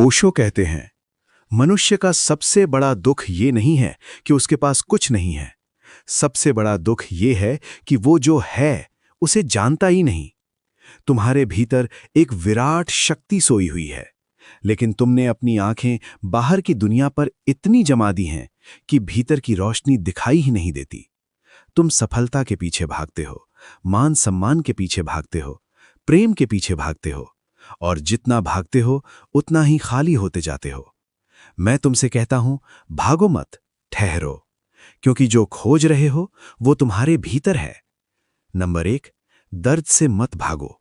ओशो कहते हैं, मनुष्य का सबसे बड़ा दुख ये नहीं है कि उसके पास कुछ नहीं है। सबसे बड़ा दुख ये है कि वो जो है उसे जानता ही नहीं। तुम्हारे भीतर एक विराट शक्ति सोई हुई है, लेकिन तुमने अपनी आंखें बाहर की दुनिया पर इतनी जमा दी हैं कि भीतर की रोशनी दिखाई ही नहीं देती। तुम सफलता के पीछे भागते हो, मान सम्मान के पीछे भागते हो, प्रेम के पीछे भागते हो, और जितना भागते हो उतना ही खाली होते जाते हो। मैं तुमसे कहता हूं, भागो मत, ठहरो, क्योंकि जो खोज रहे हो वो तुम्हारे भीतर है। नंबर 1, दर्द से मत भागो।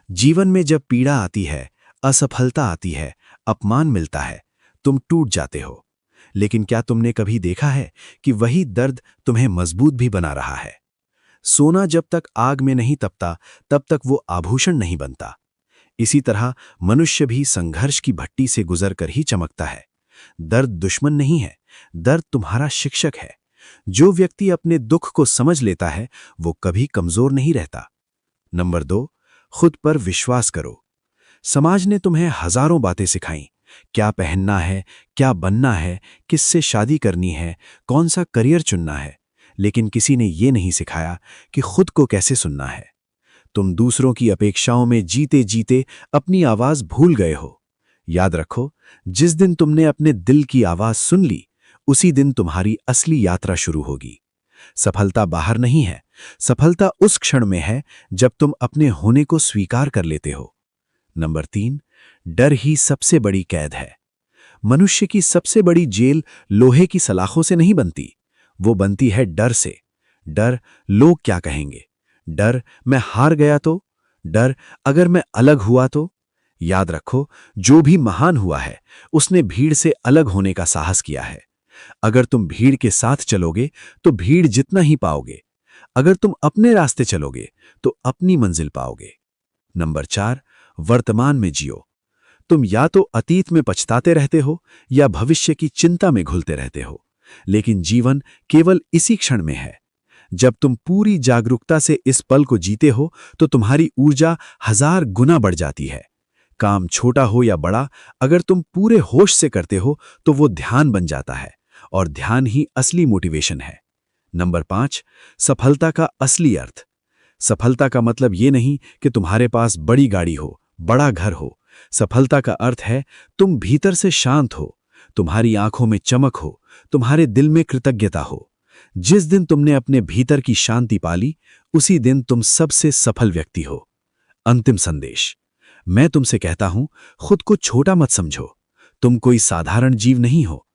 जीवन में जब पीड़ा आती है, असफलता आती है, अपमान मिलता है, तुम टूट जाते हो। लेकिन क्या तुमने कभी देखा है कि वही दर्द तुम्हें मजबूत भी बना रहा है? सोना जब तक आग में नहीं तपता, तब तक वो आभूषण नहीं बनता। इसी तरह मनुष्य भी संघर्ष की भट्टी से गुजरकर ही चमकता है। दर्द दुश्मन नहीं है, दर्द तुम्हारा शिक्षक है। जो व्यक्ति अपने दुख को समझ लेता है, वो कभी कमजोर नहीं रहता। नंबर 2, खुद पर विश्वास करो। समाज ने तुम्हें हजारों बातें सिखाई, क्या पहनना है, क्या बनना है, किससे शादी करनी है, कौन सा करियर चुनना है, लेकिन किसी ने ये नहीं सिखाया कि खुद को कैसे सुनना है। तुम दूसरों की अपेक्षाओं में जीते जीते अपनी आवाज भूल गए हो। याद रखो, जिस दिन तुमने अपने दिल की आवाज सुन ली, उसी दिन तुम्हारी असली यात्रा शुरू होगी। सफलता बाहर नहीं है, सफलता उस क्षण में है जब तुम अपने होने को स्वीकार कर लेते हो। नंबर 3, डर ही सबसे बड़ी कैद है। मनुष्य की सबसे बड़ी जेल लोहे की सलाखों से नहीं बनती, वो बनती है डर से। डर लोग क्या कहेंगे, डर मैं हार गया तो, डर अगर मैं अलग हुआ तो। याद रखो, जो भी महान हुआ है उसने भीड़ से अलग होने का साहस किया है। अगर तुम भीड़ के साथ चलोगे तो भीड़ जितना ही पाओगे, अगर तुम अपने रास्ते चलोगे तो अपनी मंजिल पाओगे। नंबर 4, वर्तमान में जियो। तुम या तो अतीत में पछताते रहते हो या भविष्य की चिंता में घुलते रहते हो, लेकिन जीवन केवल इसी क्षण में है। जब तुम पूरी जागरूकता से इस पल को जीते हो तो तुम्हारी ऊर्जा 1000 गुना बढ़ जाती है। काम छोटा हो या बड़ा, अगर तुम पूरे होश से करते हो तो वो ध्यान बन जाता है, और ध्यान ही असली मोटिवेशन है। नंबर 5, सफलता का असली अर्थ। सफलता का मतलब ये नहीं कि तुम्हारे पास बड़ी गाड़ी हो, बड़ा घर हो। सफलता का अर्थ है तुम भीतर से शांत हो, तुम्हारी आंखों में चमक हो, तुम्हारे दिल में कृतज्ञता हो। जिस दिन तुमने अपने भीतर की शांति पाली, उसी दिन तुम सबसे सफल व्यक्ति हो। अंतिम संदेश, मैं तुमसे कहता हूं, खुद को छोटा मत समझो। तुम कोई साधारण जीव नहीं हो,